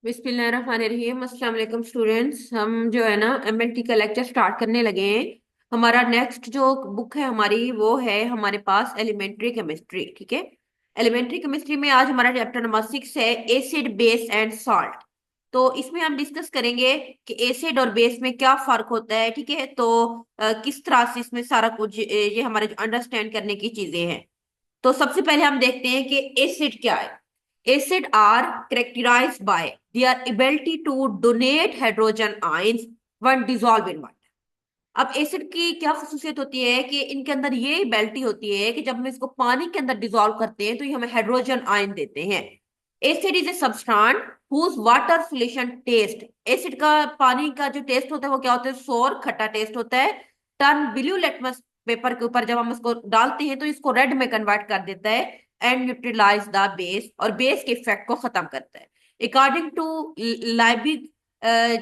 बिस्मिल्लाहिर्रहमानिर्रहीम। अस्सलाम वालेकुम स्टूडेंट्स। हम जो है ना एमएलटी का लेक्चर स्टार्ट करने लगे हैं। हमारा नेक्स्ट जो बुक है हमारी वो है हमारे पास एलिमेंट्री केमिस्ट्री। ठीक है, एलिमेंट्री केमिस्ट्री में आज हमारा चैप्टर नंबर 6 है एसिड बेस एंड सॉल्ट। तो इसमें हम डिस्कस करेंगे कि एसिड और बेस में क्या फर्क होता है। ठीक है, तो किस तरह से इसमें सारा कुछ ये हमारे अंडरस्टैंड करने की चीजें हैं। तो सबसे पहले हम देखते हैं कि एसिड क्या है। Acid are characterized by their ability to donate hydrogen ions when dissolved in water। अब एसिड की क्या खसूसियत होती है कि इनके अंदर ये एबिलिटी होती है कि जब हम इसको पानी के अंदर डिसॉल्व करते हैं तो ये हमें हाइड्रोजन आयन देते हैं। Acid is a substance whose water solution taste. Acid का पानी का जो टेस्ट होता है वो क्या होता है, सोर खट्टा टेस्ट होता है। टर्न ब्लू लिटमस पेपर के ऊपर जब हम इसको डालते हैं तो इसको रेड में कन्वर्ट कर देता है एंड न्यूट्रलाइज द बेस, और बेस के इफेक्ट को खत्म करता है। अकॉर्डिंग टू लाइबिग,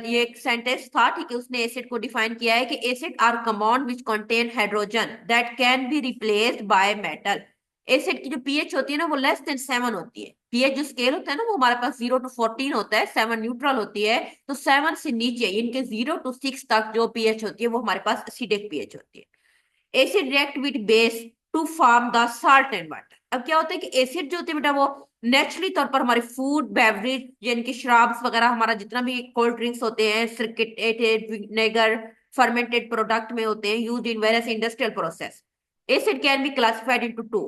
ये एक सेंटेंस था, ठीक है, उसने एसिड को डिफाइन किया है कि acid are compound which contain hydrogen that can be replaced by metal. Acid की जो पीएच होती है ना वो लेस देन 7 होती है। पीएच जो स्केल होता है ना वो हमारे पास 0 to 14 होता है, 7 न्यूट्रल होती है। तो 7 से नीचे इनके 0 to 6 तक जो पीएच होती है वो हमारे पास एसिडिक पीएच होती है। Acid react with base to form the salt and water. अब क्या होता है कि एसिड जो होते हैं बेटा वो नेचुरली तौर पर हमारे फूड बेवरेज यानी कि शराब्स वगैरह, हमारा जितना भी कोल्ड ड्रिंक्स होते हैं, सिरकेटेड विनेगर, फर्मेंटेड प्रोडक्ट में होते हैं, used in various industrial process. Acid can be classified into two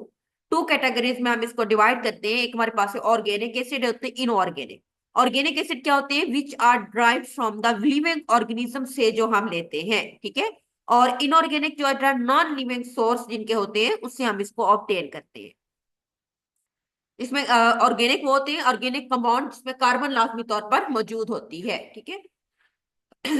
two categories में हम इसको डिवाइड करते हैं। एक हमारे पास है ऑर्गेनिक एसिड, होते हैं इनऑर्गेनिक। ऑर्गेनिक एसिड क्या होते हैं, which are derived from the living organism से जो हम लेते हैं। ठीक है, और इनऑर्गेनिक जो है नॉन लिविंग सोर्स जिनके होते हैं उससे हम इसको ऑब्टेन करते हैं। इसमें ऑर्गेनिक वो होते हैं ऑर्गेनिक कंपाउंड जिसमें कार्बन लाजमी तौर पर मौजूद होती है। ठीक है।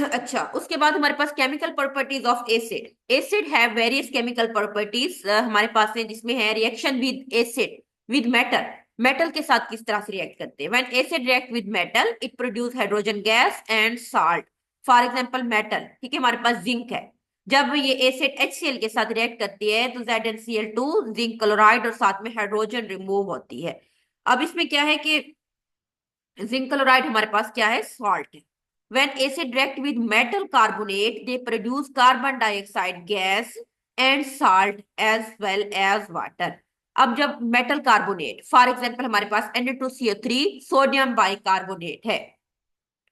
अच्छा, उसके बाद हमारे पास chemical properties of acid. Acid have various chemical properties हमारे पास है, जिसमें है reaction with acid with metal. Metal के साथ किस तरह से रिएक्ट करते हैं। When acid react with metal it produce hydrogen gas and salt. For example metal, ठीक है, हमारे पास जिंक है। जब ये एसिड HCl के साथ रिएक्ट करती है तो ZnCl2 जिंक क्लोराइड और साथ में हाइड्रोजन रिमूव होती है। अब इसमें क्या है कि जिंक क्लोराइड हमारे पास क्या है, सॉल्ट है। When acid react with metal carbonate, they produce carbon dioxide gas and salt as well as water। अब जब मेटल कार्बोनेट, फॉर एग्जांपल हमारे पास Na2CO3 सोडियम बाइकार्बोनेट है,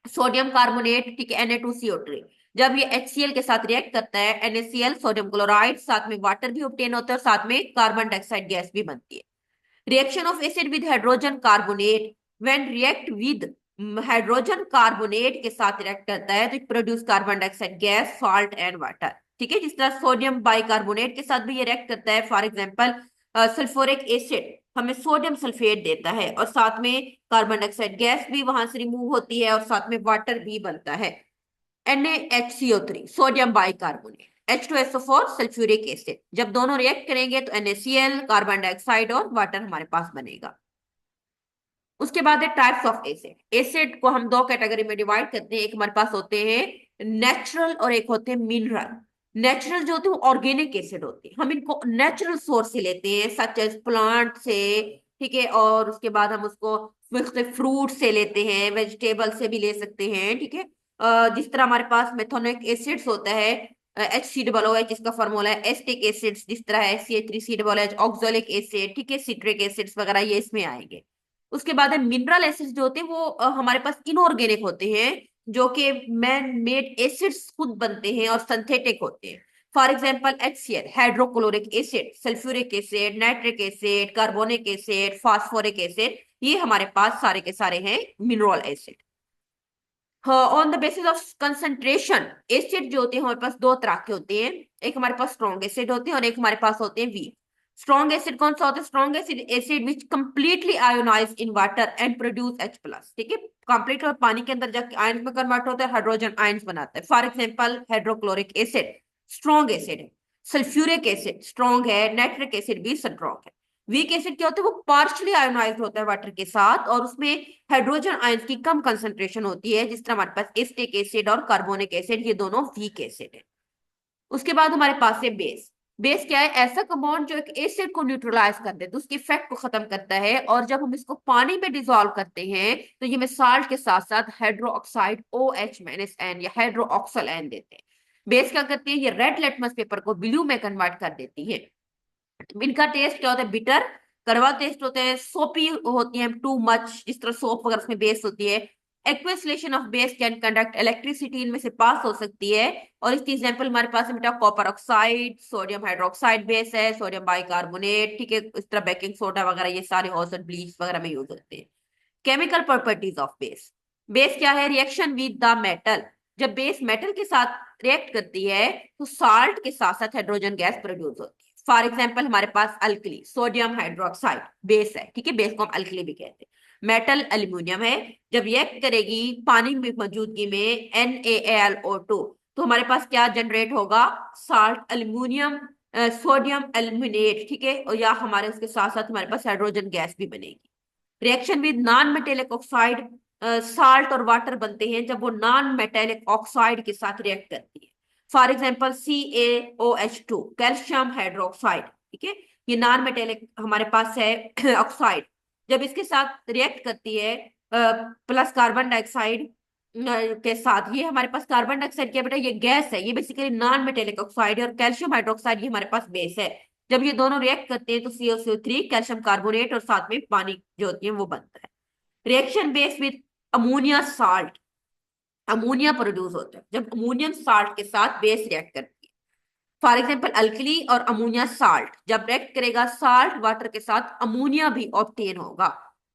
सोडियम कार्बोनेट, ठीक है, Na2CO3 जब ये HCl के साथ रिएक्ट करता है, NaCl सोडियम क्लोराइड, साथ में वाटर भी ऑब्टेन होता है और साथ में कार्बन डाइऑक्साइड गैस भी बनती है। Reaction of acid with hydrogen carbonate, when react with hydrogen carbonate के साथ रिएक्ट करता है तो produce carbon dioxide gas, salt and water. ठीक है, जिस तरह सोडियम बाइकार्बोनेट के साथ भी ये रिएक्ट करता है। फॉर एग्जांपल सल्फ्यूरिक एसिड हमें सोडियम सल्फेट देता है और साथ में कार्बन डाइऑक्साइड गैस भी वहां से रिमूव होती है और साथ में वाटर भी बनता है। NaHCO3 sodium bicarbonate, H2SO4 sulphuric acid, जब दोनों रिएक्ट करेंगे तो NaCl कार्बन डाइऑक्साइड और वाटर हमारे पास बनेगा। उसके बाद है टाइप्स ऑफ एसिड। एसिड को हम दो कैटेगरी में डिवाइड करते हैं। एक हमारे पास होते हैं नेचुरल और एक होते हैं मिनरल। नेचुरल जो होते हैं वो ऑर्गेनिक एसिड होते हैं, हम इनको नेचुरल सोर्स से लेते हैं सच एज प्लांट से। ठीक है, और उसके बाद हम उसको फ्रूट से लेते हैं, वेजिटेबल से भी ले सकते हैं। ठीक है, जिस तरह हमारे पास मेथोनिक एसिड्स होता है, HCOOH जिसका फॉर्मूला है, एस्टिक एसिड्स जिस तरह है CH3COOH, ऑक्सोलिक एसिड, ठीक है, सिट्रिक एसिड्स वगैरह ये इसमें आएंगे। उसके बाद है मिनरल एसिड्स जो होते हैं वो हमारे पास इनऑर्गेनिक होते हैं, जो कि मैन मेड एसिड्स खुद बनते हैं और सिंथेटिक होते हैं। For example HCl hydrochloric acid, sulphuric acid, nitric acid, carbonic acid, phosphoric acid, ये हमारे पास सारे के सारे हैं mineral acid. On the basis of concentration acid जो होते हैं हमारे पास दो तरह के होते हैं। एक हमारे पास स्ट्रॉन्ग एसिड होते हैं और एक हमारे पास होते हैं वीक। स्ट्रॉन्ग एसिड कौन सा होता है, strong acid acid which completely ionize in water and produce H+। ठीक है, कंप्लीट और पानी के अंदर जाके आयंस में कन्वर्ट होता है, हाइड्रोजन आयंस बनाता है। For example hydrochloric acid strong acid है, सल्फ्यूरिक एसिड स्ट्रॉन्ग है, नाइट्रिक एसिड भी स्ट्रॉन्ग है। वीक एसिड क्या होता है, वो पार्शली आयोनाइज्ड होता है वाटर के साथ और उसमें हाइड्रोजन आयंस की कम कंसंट्रेशन होती है, जिस तरह हमारे पास एस्टिक एसिड और कार्बोनिक एसिड, ये दोनों वीक एसिड है। उसके बाद हमारे पास है बेस। बेस क्या है? ऐसा कंपाउंड जो एक एसिड को न्यूट्रलाइज कर देता है, उसके इफेक्ट को खत्म करता है। और जब हम इसको पानी में डिसॉल्व करते हैं तो ये में साल्ट के साथ साथ हाइड्रो ऑक्साइड OH- या हाइड्रो ऑक्सल एन देते हैं। बेस क्या करती है? ये रेड लिटमस पेपर को ब्लू में कन्वर्ट कर देती है। इनका टेस्ट क्या होता है? बिटर, कड़वा टेस्ट होता है, सोपी होती है टू मच, जिस तरह सोप वगैरह उसमें बेस होती है। Aqueous solution of base can conduct electricity, इनमें से पास हो सकती है। और इसकी एग्जांपल हमारे पास है बेटा copper oxide, sodium hydroxide base है, सोडियम बाइकार्बोनेट, ठीक है। इस तरह बेकिंग सोडा वगैरह ये सारे हॉर्स और ब्लीच वगैरह में यूज होते हैं। Chemical properties of base. Base क्या है? Reaction with the metal. जब बेस मेटल के साथ रिएक्ट करती है तो साल्ट के साथ साथ हाइड्रोजन गैस प्रोड्यूस होती है। फॉर एग्जाम्पल हमारे पास अल्कली सोडियम हाइड्रोक्साइड बेस है, ठीक है। बेस को हम अल्कली भी कहते हैं। मेटल एल्यूमिनियम है, जब रिएक्ट करेगी पानी में मौजूदगी में NaLO2 तो हमारे पास क्या जनरेट होगा? साल्ट एल्यूमिनियम सोडियम एल्यूमिनेट, ठीक है। और या हमारे उसके साथ साथ हमारे पास हाइड्रोजन गैस भी बनेगी। Reaction with non metallic oxide, salt और वाटर बनते हैं जब वो नॉन मेटेलिक ऑक्साइड के साथ रिएक्ट करती है। For example CaOH2 calcium hydroxide, ठीक है। ये नॉन मेटेलिक हमारे पास है ऑक्साइड। जब इसके साथ रिएक्ट करती है प्लस कार्बन डाइऑक्साइड के साथ, ये हमारे पास कार्बन डाइऑक्साइड क्या बेटा? ये गैस है, ये बेसिकली नॉन मेटेलिक ऑक्साइड है। और कैल्शियम हाइड्रोक्साइड ये हमारे पास बेस है। जब ये दोनों रिएक्ट करते हैं तो CaCO3 कैल्शियम कार्बोनेट और साथ में पानी जो होती है वो बनता है। Reaction base with ammonia salt, ammonia produce होता है जब अमोनियम साल्ट के साथ बेस रिएक्ट करती है। फॉर एग्जाम्पल अल्कली और अमोनिया साल्ट जब रिएक्ट करेगा साल्ट वाटर के साथ अमोनिया भी ऑब्टेन होगा।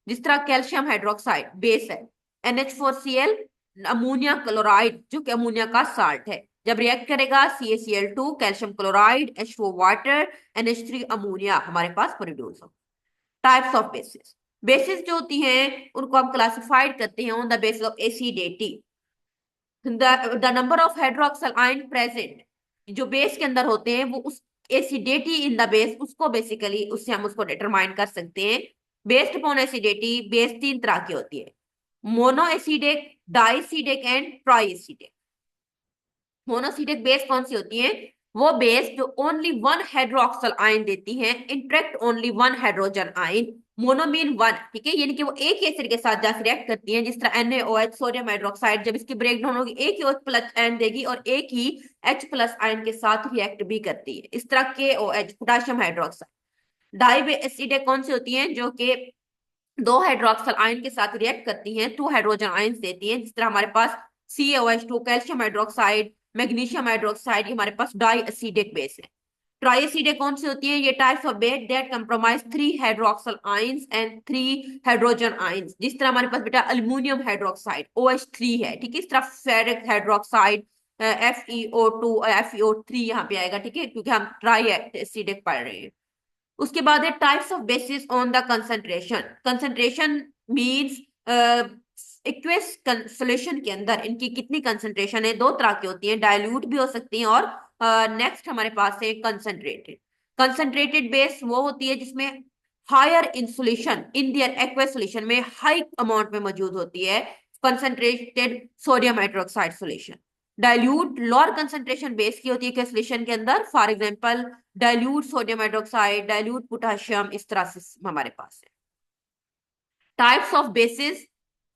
जिस तरह कैल्शियम हाइड्रोक्साइड बेस है, NH4Cl अमोनिया क्लोराइड जो कि अमोनिया का साल्ट है, जब रिएक्ट करेगा CaCl2 calcium chloride H2O water NH3 ammonia हमारे पास प्रोड्यूस होगा। Types of basis. बेसिस जो होती हैं उनको हम क्लासिफाइड करते हैं on the basis of acidity. The number of hydroxyl ion present, जो बेस के अंदर होते हैं वो उस एसिडिटी इन द बेस, उसको बेसिकली उससे हम उसको डिटरमाइन कर सकते हैं। बेस्ड अपॉन एसिडिटी बेस तीन तरह की होती है, मोनो एसिडिक, डाइसिडिक एंड ट्राइसिडिक। मोनोसिडिक बेस कौन सी होती है? वो बेस जो ओनली वन हाइड्रोक्सल आयन देती हैं, interact only one hydrogen ion. Mono mean one, ठीक है, यानी कि वो एक ही एसिड के साथ जाकर रिएक्ट करती हैं। जिस तरह NaOH सोडियम हाइड्रोक्साइड जब इसकी ब्रेकडाउन होगी एक ही OH प्लस आयन देगी और एक ही H प्लस आयन के साथ रिएक्ट भी करती है। इस तरह KOH potassium hydroxide. Di acid कौन सी होती हैं? जो कि दो हाइड्रोक्सल आयन के साथ रिएक्ट करती हैं, टू हाइड्रोजन आयन देती हैं। जिस तरह हमारे पास CaOH2 calcium hydroxide magnesium hydroxide, ये हमारे पास डाई एसिडिक बेस है। ट्राई एसिडिक कौन सी होती है? ये types of base that compromise three hydroxyl ions and three hydrogen ions. जिस तरह हमारे पास बेटा अल्यूमिनियम हाइड्रोक्साइड OH3 है, ठीक है। इस तरह फेरिक हाइड्रोक्साइड FeO2 FeO3 यहाँ पे आएगा, ठीक है, क्योंकि हम ट्राई एसिडिक पढ़ रहे हैं। उसके बाद है types of bases on the concentration. Concentration means aqueous solution के अंदर इनकी कितनी कंसंट्रेशन है। दो तरह की होती है, डाइल्यूट भी हो सकती हैं और नेक्स्ट हमारे पास है कंसंट्रेटेड। कंसंट्रेटेड बेस वो होती है जिसमें higher in solution in their aqueous solution में हाई अमाउंट में मौजूद होती है, concentrated sodium hydroxide solution. Dilute lower concentration base की होती है सोल्यूशन के अंदर, for example dilute sodium hydroxide, dilute potassium, इस तरह से हमारे पास है। Types of bases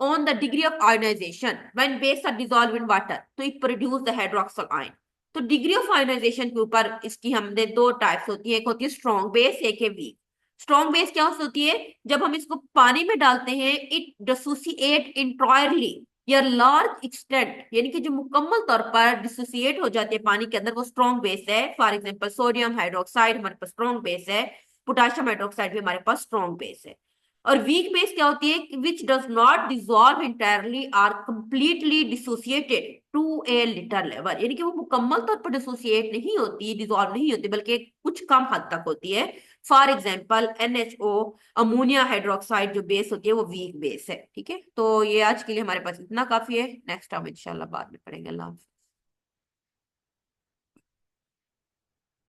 on the degree of ionization when base are dissolve in water तो it produce the hydroxyl ion. तो डिग्री ऑफ आयोनाइजेशन के ऊपर इसकी हमने दो टाइप्स होती है, एक होती है स्ट्रॉन्ग बेस, एक है वीक। स्ट्रॉन्ग बेस क्या होती है? जब हम इसको पानी में डालते हैं इट डिसोसिएट इंटायरली या लार्ज एक्सटेंट, यानी कि जो मुकम्मल तौर पर डिसोसिएट हो जाती है पानी के अंदर, वो स्ट्रॉन्ग बेस है। फॉर एग्जांपल सोडियम हाइड्रोक्साइड हमारे पास स्ट्रॉन्ग बेस है, पोटाशियम हाइड्रोक्साइड भी हमारे पास स्ट्रॉन्ग बेस है। और वीक बेस क्या होती है? Which does not dissolve entirely or completely dissociated to a little level, यानी कि वो मुकम्मल तौर पर डिसोसिएट नहीं होती, डिसॉल्व नहीं होती, बल्कि कुछ कम हद तक होती है। For example NHO ammonia hydroxide जो बेस होती है वो वीक बेस है, ठीक है। तो ये आज के लिए हमारे पास इतना काफी है, नेक्स्ट हम इंशाल्लाह बाद में पढ़ेंगे। अल्लाह हाफिज़।